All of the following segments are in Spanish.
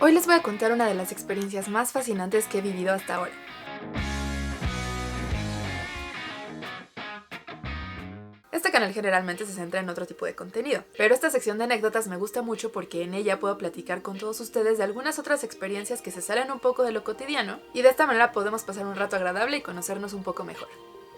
Hoy les voy a contar una de las experiencias más fascinantes que he vivido hasta ahora. Este canal generalmente se centra en otro tipo de contenido, pero esta sección de anécdotas me gusta mucho porque en ella puedo platicar con todos ustedes de algunas otras experiencias que se salen un poco de lo cotidiano y de esta manera podemos pasar un rato agradable y conocernos un poco mejor.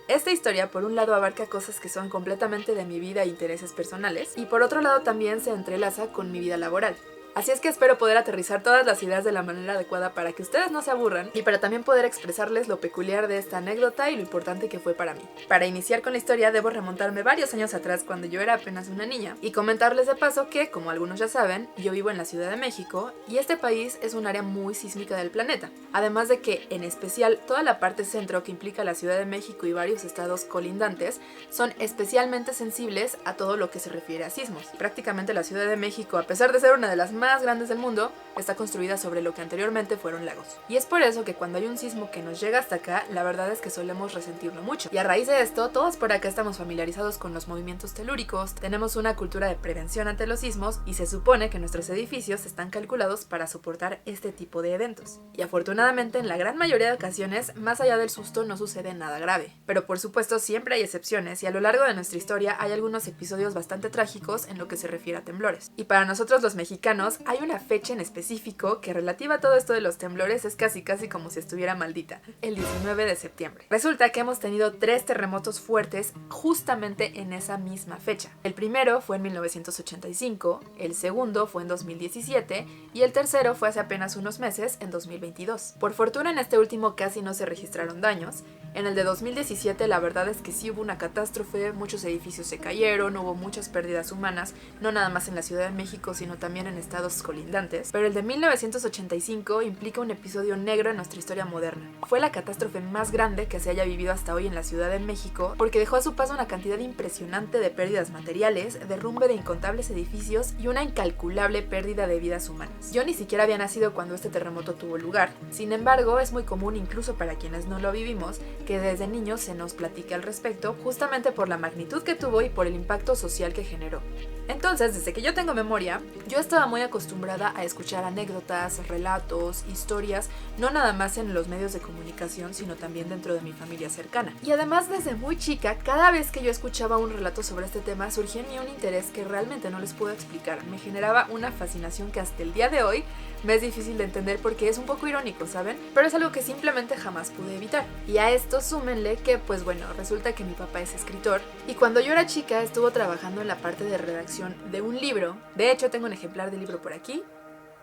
Esta historia por un lado abarca cosas que son completamente de mi vida e intereses personales y por otro lado también se entrelaza con mi vida laboral. Así es que espero poder aterrizar todas las ideas de la manera adecuada para que ustedes no se aburran y para también poder expresarles lo peculiar de esta anécdota y lo importante que fue para mí. Para iniciar con la historia debo remontarme varios años atrás cuando yo era apenas una niña y comentarles de paso que, como algunos ya saben, yo vivo en la Ciudad de México y este país es un área muy sísmica del planeta. Además de que, en especial, toda la parte centro que implica la Ciudad de México y varios estados colindantes son especialmente sensibles a todo lo que se refiere a sismos. Prácticamente la Ciudad de México, a pesar de ser una de las más grandes del mundo, está construida sobre lo que anteriormente fueron lagos. Y es por eso que cuando hay un sismo que nos llega hasta acá, la verdad es que solemos resentirlo mucho. Y a raíz de esto, todos por acá estamos familiarizados con los movimientos telúricos, tenemos una cultura de prevención ante los sismos y se supone que nuestros edificios están calculados para soportar este tipo de eventos. Y afortunadamente, en la gran mayoría de ocasiones, más allá del susto no sucede nada grave. Pero por supuesto siempre hay excepciones y a lo largo de nuestra historia hay algunos episodios bastante trágicos en lo que se refiere a temblores. Y para nosotros los mexicanos, hay una fecha en específico que relativa a todo esto de los temblores es casi como si estuviera maldita, el 19 de septiembre. Resulta que hemos tenido 3 terremotos fuertes justamente en esa misma fecha. El primero fue en 1985, el segundo fue en 2017 y el tercero fue hace apenas unos meses, en 2022. Por fortuna en este último casi no se registraron daños. En el de 2017 la verdad es que sí hubo una catástrofe, muchos edificios se cayeron, hubo muchas pérdidas humanas, no nada más en la Ciudad de México sino también en estados colindantes, pero el de 1985 implica un episodio negro en nuestra historia moderna. Fue la catástrofe más grande que se haya vivido hasta hoy en la Ciudad de México porque dejó a su paso una cantidad impresionante de pérdidas materiales, derrumbe de incontables edificios y una incalculable pérdida de vidas humanas. Yo ni siquiera había nacido cuando este terremoto tuvo lugar, sin embargo es muy común incluso para quienes no lo vivimos que desde niños se nos platique al respecto justamente por la magnitud que tuvo y por el impacto social que generó. Entonces, desde que yo tengo memoria, yo estaba muy acostumbrada a escuchar anécdotas, relatos, historias, no nada más en los medios de comunicación, sino también dentro de mi familia cercana. Y además, desde muy chica, cada vez que yo escuchaba un relato sobre este tema, surgía en mí un interés que realmente no les puedo explicar. Me generaba una fascinación que hasta el día de hoy me es difícil de entender porque es un poco irónico, ¿saben? Pero es algo que simplemente jamás pude evitar. Y a esto súmenle que, pues bueno, resulta que mi papá es escritor y cuando yo era chica estuvo trabajando en la parte de redacción de un libro. De hecho, tengo un ejemplar del libro por aquí.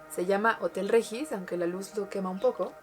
Se llama Hotel Regis, aunque la luz lo quema un poco.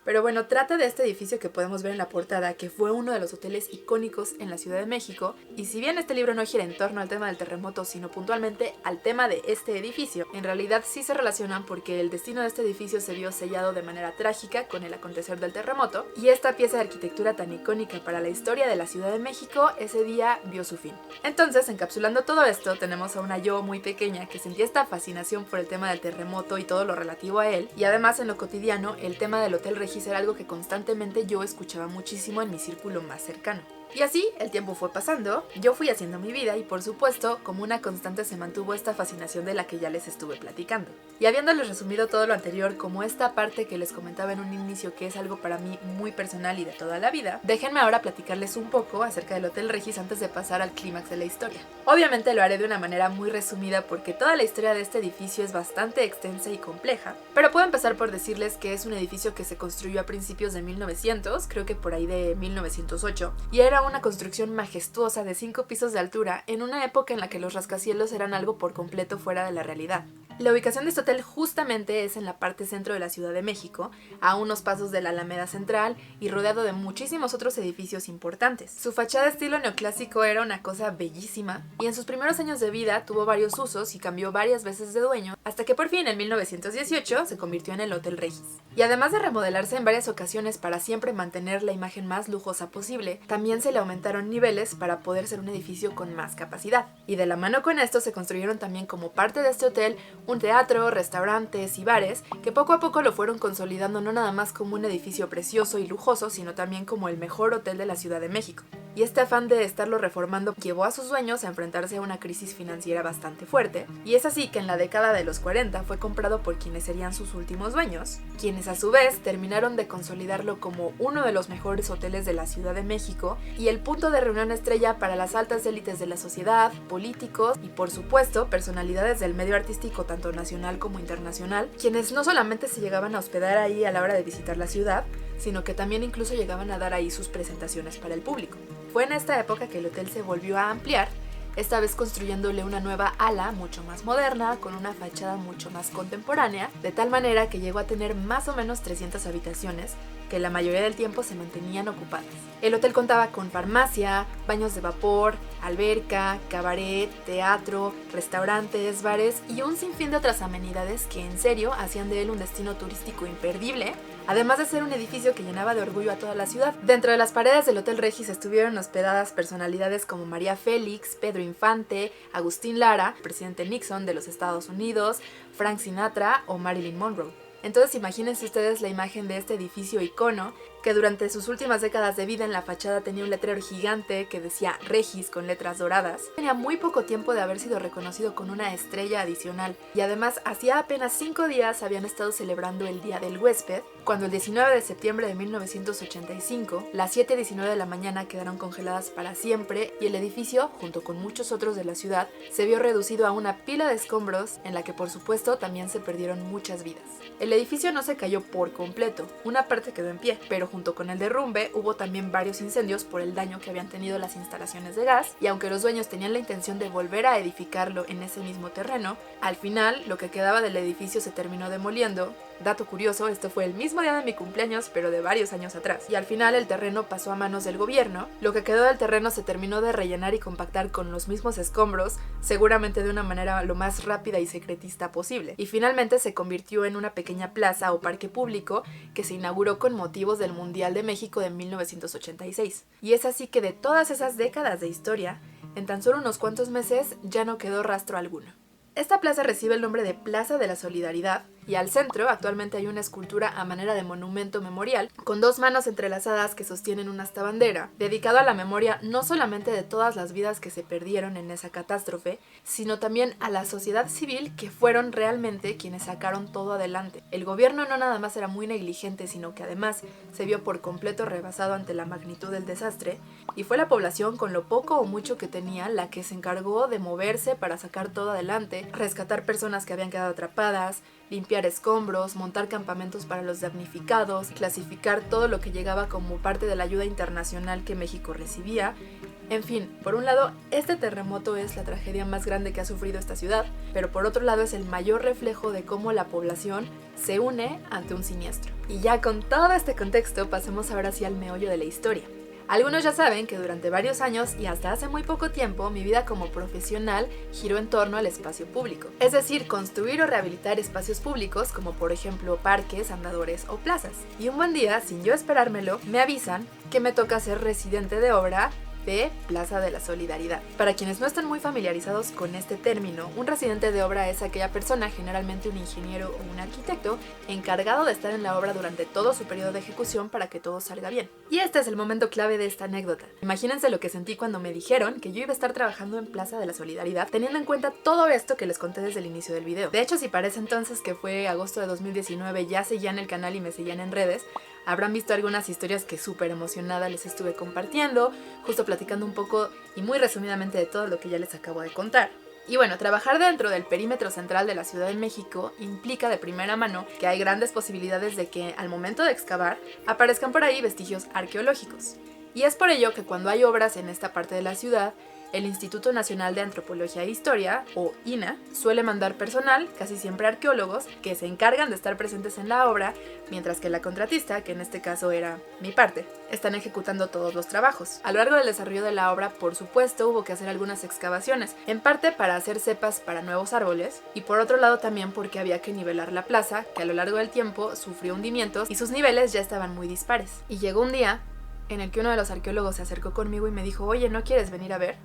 Pero bueno, trata de este edificio que podemos ver en la portada, que fue uno de los hoteles icónicos en la Ciudad de México, y si bien este libro no gira en torno al tema del terremoto, sino puntualmente al tema de este edificio, en realidad sí se relacionan porque el destino de este edificio se vio sellado de manera trágica con el acontecer del terremoto, y esta pieza de arquitectura tan icónica para la historia de la Ciudad de México ese día vio su fin. Entonces, encapsulando todo esto, tenemos a una yo muy pequeña que sentía esta fascinación por el tema del terremoto y todo lo relativo a él, y además en lo cotidiano, el tema del Hotel Regis era algo que constantemente yo escuchaba muchísimo en mi círculo más cercano. Y así, el tiempo fue pasando, yo fui haciendo mi vida y por supuesto, como una constante se mantuvo esta fascinación de la que ya les estuve platicando. Y habiéndoles resumido todo lo anterior como esta parte que les comentaba en un inicio que es algo para mí muy personal y de toda la vida, déjenme ahora platicarles un poco acerca del Hotel Regis antes de pasar al clímax de la historia. Obviamente lo haré de una manera muy resumida porque toda la historia de este edificio es bastante extensa y compleja, pero puedo empezar por decirles que es un edificio que se construyó a principios de 1900, creo que por ahí de 1908, y era una construcción majestuosa de 5 pisos de altura en una época en la que los rascacielos eran algo por completo fuera de la realidad. La ubicación de este hotel justamente es en la parte centro de la Ciudad de México, a unos pasos de la Alameda Central y rodeado de muchísimos otros edificios importantes. Su fachada estilo neoclásico era una cosa bellísima y en sus primeros años de vida tuvo varios usos y cambió varias veces de dueño hasta que por fin en 1918 se convirtió en el Hotel Regis. Y además de remodelarse en varias ocasiones para siempre mantener la imagen más lujosa posible, también se le aumentaron niveles para poder ser un edificio con más capacidad. Y de la mano con esto se construyeron también como parte de este hotel un teatro, restaurantes y bares que poco a poco lo fueron consolidando no nada más como un edificio precioso y lujoso, sino también como el mejor hotel de la Ciudad de México. y este afán de estarlo reformando llevó a sus dueños a enfrentarse a una crisis financiera bastante fuerte, y es así que en la década de los 40 fue comprado por quienes serían sus últimos dueños, quienes a su vez terminaron de consolidarlo como uno de los mejores hoteles de la Ciudad de México y el punto de reunión estrella para las altas élites de la sociedad, políticos y por supuesto personalidades del medio artístico tanto nacional como internacional, quienes no solamente se llegaban a hospedar ahí a la hora de visitar la ciudad, sino que también incluso llegaban a dar ahí sus presentaciones para el público. Fue en esta época que el hotel se volvió a ampliar, esta vez construyéndole una nueva ala mucho más moderna, con una fachada mucho más contemporánea, de tal manera que llegó a tener más o menos 300 habitaciones, que la mayoría del tiempo se mantenían ocupadas. El hotel contaba con farmacia, baños de vapor, alberca, cabaret, teatro, restaurantes, bares y un sinfín de otras amenidades que en serio hacían de él un destino turístico imperdible, además de ser un edificio que llenaba de orgullo a toda la ciudad. Dentro de las paredes del Hotel Regis estuvieron hospedadas personalidades como María Félix, Pedro Infante, Agustín Lara, presidente Nixon de los Estados Unidos, Frank Sinatra o Marilyn Monroe. Entonces imagínense ustedes la imagen de este edificio icono que durante sus últimas décadas de vida en la fachada tenía un letrero gigante que decía Regis con letras doradas. Tenía muy poco tiempo de haber sido reconocido con una estrella adicional y además hacía apenas 5 días habían estado celebrando el Día del Huésped, cuando el 19 de septiembre de 1985, las 7:19 de la mañana quedaron congeladas para siempre y el edificio, junto con muchos otros de la ciudad, se vio reducido a una pila de escombros en la que por supuesto también se perdieron muchas vidas. El edificio no se cayó por completo, una parte quedó en pie, pero junto con el derrumbe hubo también varios incendios por el daño que habían tenido las instalaciones de gas, y aunque los dueños tenían la intención de volver a edificarlo en ese mismo terreno, al final lo que quedaba del edificio se terminó demoliendo. Dato curioso, esto fue el mismo día de mi cumpleaños, pero de varios años atrás. Y al final el terreno pasó a manos del gobierno. Lo que quedó del terreno se terminó de rellenar y compactar con los mismos escombros, seguramente de una manera lo más rápida y secretista posible. Y finalmente se convirtió en una pequeña plaza o parque público que se inauguró con motivos del Mundial de México de 1986. Y es así que de todas esas décadas de historia, en tan solo unos cuantos meses ya no quedó rastro alguno. Esta plaza recibe el nombre de Plaza de la Solidaridad y al centro actualmente hay una escultura a manera de monumento memorial con 2 manos entrelazadas que sostienen una hasta bandera, dedicado a la memoria no solamente de todas las vidas que se perdieron en esa catástrofe, sino también a la sociedad civil que fueron realmente quienes sacaron todo adelante. El gobierno no nada más era muy negligente, sino que además se vio por completo rebasado ante la magnitud del desastre y fue la población con lo poco o mucho que tenía la que se encargó de moverse para sacar todo adelante, rescatar personas que habían quedado atrapadas, limpiar escombros, montar campamentos para los damnificados, clasificar todo lo que llegaba como parte de la ayuda internacional que México recibía. En fin, por un lado, este terremoto es la tragedia más grande que ha sufrido esta ciudad, pero por otro lado es el mayor reflejo de cómo la población se une ante un siniestro. Y ya con todo este contexto, pasemos ahora sí al meollo de la historia. Algunos ya saben que durante varios años y hasta hace muy poco tiempo mi vida como profesional giró en torno al espacio público, es decir, construir o rehabilitar espacios públicos como por ejemplo parques, andadores o plazas. Y un buen día, sin yo esperármelo, me avisan que me toca ser residente de obra de Plaza de la Solidaridad. Para quienes no están muy familiarizados con este término, un residente de obra es aquella persona, generalmente un ingeniero o un arquitecto, encargado de estar en la obra durante todo su periodo de ejecución para que todo salga bien. Y este es el momento clave de esta anécdota. Imagínense lo que sentí cuando me dijeron que yo iba a estar trabajando en Plaza de la Solidaridad, teniendo en cuenta todo esto que les conté desde el inicio del video. De hecho, si parece entonces que fue agosto de 2019, ya seguían el canal y me seguían en redes, habrán visto algunas historias que súper emocionada les estuve compartiendo, justo platicando un poco y muy resumidamente de todo lo que ya les acabo de contar. Y bueno, trabajar dentro del perímetro central de la Ciudad de México implica de primera mano que hay grandes posibilidades de que al momento de excavar aparezcan por ahí vestigios arqueológicos. Y es por ello que cuando hay obras en esta parte de la ciudad, el Instituto Nacional de Antropología e Historia, o INAH, suele mandar personal, casi siempre arqueólogos, que se encargan de estar presentes en la obra, mientras que la contratista, que en este caso era mi parte, están ejecutando todos los trabajos. A lo largo del desarrollo de la obra, por supuesto, hubo que hacer algunas excavaciones, en parte para hacer cepas para nuevos árboles, y por otro lado también porque había que nivelar la plaza, que a lo largo del tiempo sufrió hundimientos y sus niveles ya estaban muy dispares. Y llegó un día en el que uno de los arqueólogos se acercó conmigo y me dijo: oye, ¿no quieres venir a ver?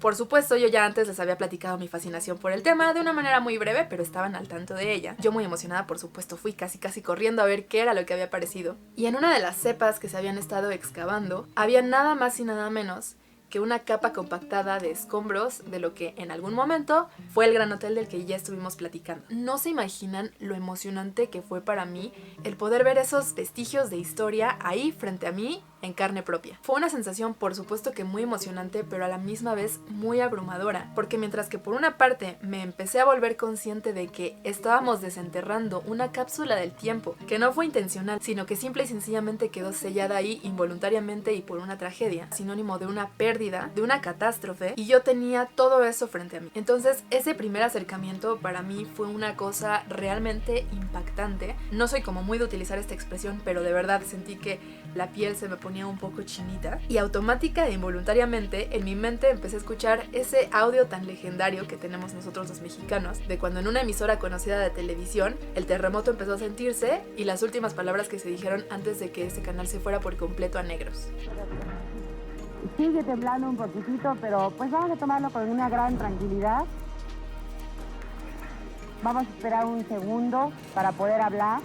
Por supuesto, yo ya antes les había platicado mi fascinación por el tema de una manera muy breve, pero estaban al tanto de ella. Yo muy emocionada, por supuesto, fui casi corriendo a ver qué era lo que había aparecido. Y en una de las cepas que se habían estado excavando, había nada más y nada menos que una capa compactada de escombros de lo que en algún momento fue el gran hotel del que ya estuvimos platicando. No se imaginan lo emocionante que fue para mí el poder ver esos vestigios de historia ahí frente a mí en carne propia. Fue una sensación, por supuesto que muy emocionante, pero a la misma vez muy abrumadora, porque mientras que por una parte me empecé a volver consciente de que estábamos desenterrando una cápsula del tiempo, que no fue intencional, sino que simple y sencillamente quedó sellada ahí involuntariamente y por una tragedia, sinónimo de una pérdida, de una catástrofe, y yo tenía todo eso frente a mí. Entonces, ese primer acercamiento para mí fue una cosa realmente impactante. No soy como muy de utilizar esta expresión, pero de verdad sentí que la piel se me ponía un poco chinita y automática e involuntariamente en mi mente empecé a escuchar ese audio tan legendario que tenemos nosotros los mexicanos, de cuando en una emisora conocida de televisión el terremoto empezó a sentirse y las últimas palabras que se dijeron antes de que ese canal se fuera por completo a negros. Sigue temblando un poquitito, pero pues vamos a tomarlo con una gran tranquilidad. Vamos a esperar un segundo para poder hablar.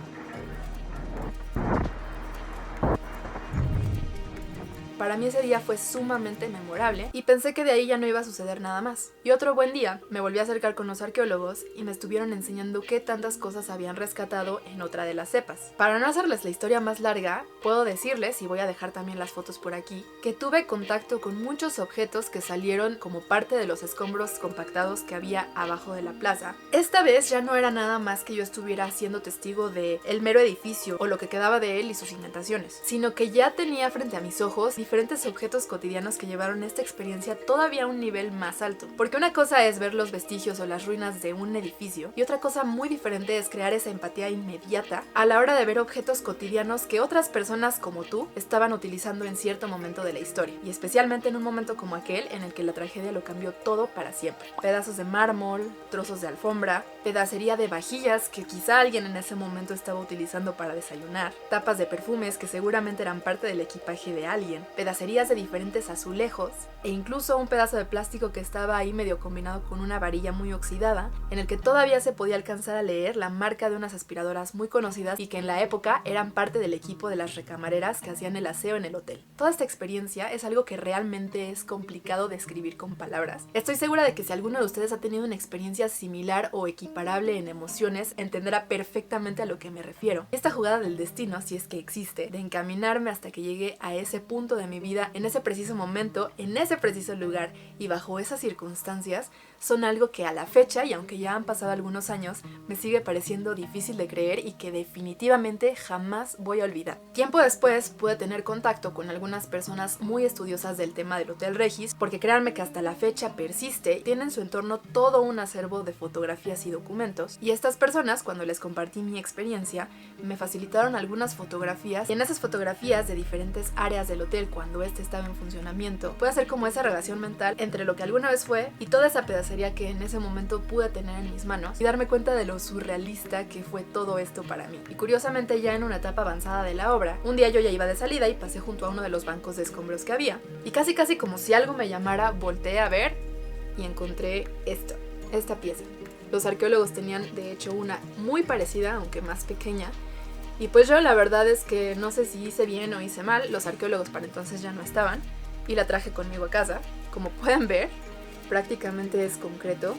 Para mí ese día fue sumamente memorable y pensé que de ahí ya no iba a suceder nada más. Y otro buen día me volví a acercar con los arqueólogos y me estuvieron enseñando qué tantas cosas habían rescatado en otra de las cepas. Para no hacerles la historia más larga, puedo decirles, y voy a dejar también las fotos por aquí, que tuve contacto con muchos objetos que salieron como parte de los escombros compactados que había abajo de la plaza. Esta vez ya no era nada más que yo estuviera siendo testigo de el mero edificio o lo que quedaba de él y sus indentaciones, sino que ya tenía frente a mis ojos diferentes objetos cotidianos que llevaron esta experiencia todavía a un nivel más alto. Porque una cosa es ver los vestigios o las ruinas de un edificio y otra cosa muy diferente es crear esa empatía inmediata a la hora de ver objetos cotidianos que otras personas como tú estaban utilizando en cierto momento de la historia, y especialmente en un momento como aquel en el que la tragedia lo cambió todo para siempre. Pedazos de mármol, trozos de alfombra, pedacería de vajillas que quizá alguien en ese momento estaba utilizando para desayunar, tapas de perfumes que seguramente eran parte del equipaje de alguien, pedacerías de diferentes azulejos e incluso un pedazo de plástico que estaba ahí medio combinado con una varilla muy oxidada en el que todavía se podía alcanzar a leer la marca de unas aspiradoras muy conocidas y que en la época eran parte del equipo de las recamareras que hacían el aseo en el hotel. Toda esta experiencia es algo que realmente es complicado describir con palabras. Estoy segura de que si alguno de ustedes ha tenido una experiencia similar o equiparable en emociones, entenderá perfectamente a lo que me refiero. Esta jugada del destino, si es que existe, de encaminarme hasta que llegue a ese punto de mi vida, en ese preciso momento, en ese preciso lugar y bajo esas circunstancias, son algo que a la fecha, y aunque ya han pasado algunos años, me sigue pareciendo difícil de creer y que definitivamente jamás voy a olvidar. Tiempo después pude tener contacto con algunas personas muy estudiosas del tema del Hotel Regis, porque créanme que hasta la fecha persiste, tiene en su entorno todo un acervo de fotografías y documentos, y estas personas, cuando les compartí mi experiencia, me facilitaron algunas fotografías, y en esas fotografías de diferentes áreas del hotel cuando este estaba en funcionamiento, pude hacer como esa relación mental entre lo que alguna vez fue y toda esa pedacería que en ese momento pude tener en mis manos y darme cuenta de lo surrealista que fue todo esto para mí. Y curiosamente, ya en una etapa avanzada de la obra, un día yo ya iba de salida y pasé junto a uno de los bancos de escombros que había, y casi como si algo me llamara, volteé a ver y encontré esta pieza. Los arqueólogos tenían de hecho una muy parecida, aunque más pequeña, y pues yo la verdad es que no sé si hice bien o hice mal. Los arqueólogos para entonces ya no estaban y la traje conmigo a casa. Como pueden ver, prácticamente es concreto,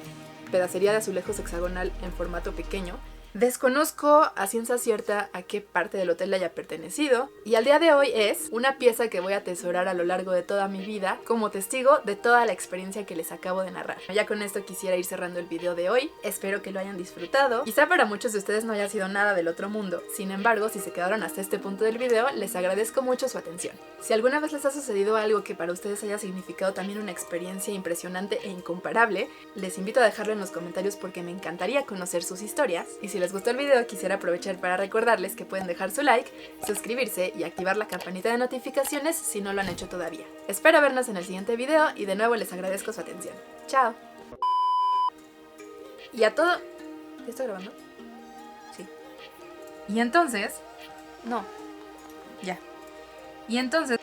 pedacería de azulejos hexagonal en formato pequeño. Desconozco a ciencia cierta a qué parte del hotel haya pertenecido, y al día de hoy es una pieza que voy a atesorar a lo largo de toda mi vida como testigo de toda la experiencia que les acabo de narrar. Ya con esto quisiera ir cerrando el video de hoy. Espero que lo hayan disfrutado. Quizá para muchos de ustedes no haya sido nada del otro mundo, sin embargo, si se quedaron hasta este punto del video, les agradezco mucho su atención. Si alguna vez les ha sucedido algo que para ustedes haya significado también una experiencia impresionante e incomparable, les invito a dejarlo en los comentarios porque me encantaría conocer sus historias. Y si les gustó el video, quisiera aprovechar para recordarles que pueden dejar su like, suscribirse y activar la campanita de notificaciones si no lo han hecho todavía. Espero vernos en el siguiente video y de nuevo les agradezco su atención. ¡Chao! Y a todo... ¿Ya estoy grabando? Sí. Y entonces... No. Ya. Y entonces...